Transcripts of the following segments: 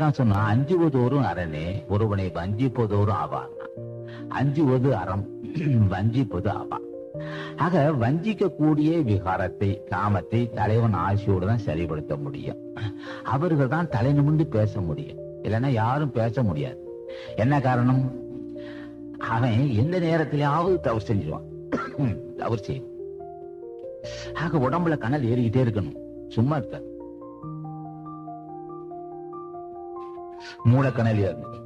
அப்படிதான் சொன்னா, அஞ்சுவதோறும் அரணே ஒருவனை வஞ்சிப்பதோறும் ஆவான். அஞ்சுவது அறம், வஞ்சிப்பது ஆவா. ஆக வஞ்சிக்கக்கூடிய விகாரத்தை, காமத்தை தலைவன் ஆசையோடு தான் சரிப்படுத்த முடியும். அவர்கள் தான் தலை நிமிர்ந்து பேச முடியும், இல்லைன்னா யாரும் பேச முடியாது. என்ன காரணம்? அவன் எந்த நேரத்திலேயாவது தவறு செஞ்சிருவான், தவறு செய்யும். ஆக உடம்புல கனல் ஏறிக்கிட்டே இருக்கணும், சும்மா இருக்க. மூலக்கணல் ஏறணும்.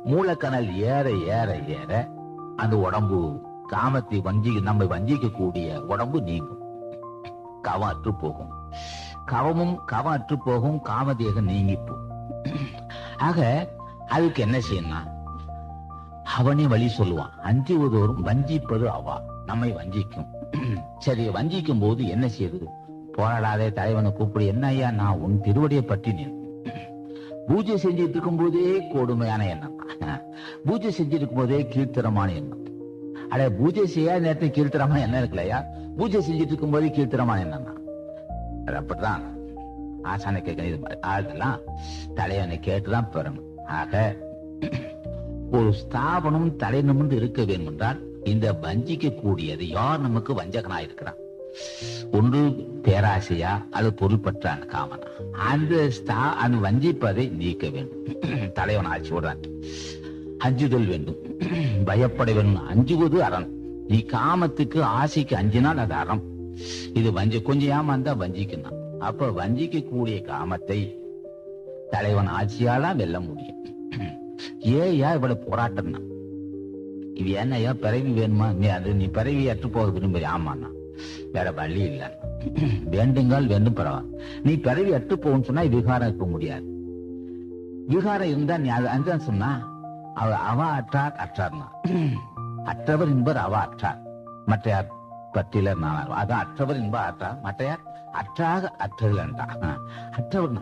மூலக்கணல் ஏற ஏற ஏற அந்த உடம்பு காமத்தை நம்ம வஞ்சிக்க கூடிய உடம்பு நீங்கும், கவம் அற்று போகும். கவம் அற்று போகும், காமதேகம் நீங்கி போகும். ஆக அதுக்கு என்ன செய்யணும்? அவனே வழி சொல்லுவான். அஞ்சுவதோறும் வஞ்சிப்பது அவா, நம்மை வஞ்சிக்கும். சரி, வஞ்சிக்கும் போது என்ன செய்யுது? போராடாதே, தலைவனை கூப்பிடு. என்ன ஐயா, நான் உன் திருவடியை பற்றி பூஜை செஞ்சிட்டு இருக்கும் போதே கொடுமையான எண்ணம், பூஜை செஞ்சிட்டு இருக்கும் போதே கீழ்த்தரமான எண்ணம். அட, பூஜை செய்யாத நேரத்தை கீழ்த்தரமான எண்ணம் இருக்குல்லையா? பூஜை செஞ்சிட்டு இருக்கும் போதே கீழ்த்தரமான எண்ணம் தான். அது அப்படிதான் ஆசானை கேட்கணும். அதெல்லாம் தலைவனை கேட்டுதான் பெறணும். ஆக ஒரு ஸ்தாபனம் தலை நிமிர்ந்து இருக்க வேண்டும் என்றால் இந்த வஞ்சிக்க கூடியது யார் நமக்கு வஞ்சகனா இருக்கிறான்? ஒன்று பேராசையா, அது பொருள் பற்றான் காமனா? அந்த வஞ்சிப்பதை நீக்க வேண்டும். தலைவன் ஆட்சியோட அஞ்சுதல் வேண்டும், பயப்பட வேண்டும். அஞ்சுவது அறம். நீ காமத்துக்கு ஆசைக்கு அஞ்சினால் அது அறம். இது கொஞ்சம் ஏமாந்தா வஞ்சிக்கணும். அப்ப வஞ்சிக்க கூடிய காமத்தை தலைவன் ஆட்சியாலாம் வெல்ல முடியும். ஏயா இவ்வளவு போராட்டம் தான்? இது என்னையா பிறவி வேணுமா? நீ பிறவி அற்று போக விரும்புற? ஆமாண்ணா, வேற வழி இல்ல. வேண்டுங்கால் வேண்டும் பரவாயில்ல. நீ பிறவி அற்று போகுன்னு சொன்னா விகாரம் இருக்க முடியாது. விகாரம் இருந்தா நீ அதுதான் சொன்னா அவ அற்றார் அற்றார்னா, அற்றவர் என்பர் அவ அற்றார், மற்றையார் பற்றில நான். அதான் அற்றவர் என்பர் அற்றார், மற்றையார் அற்றாக அற்றதில் என்றார். அற்றவர்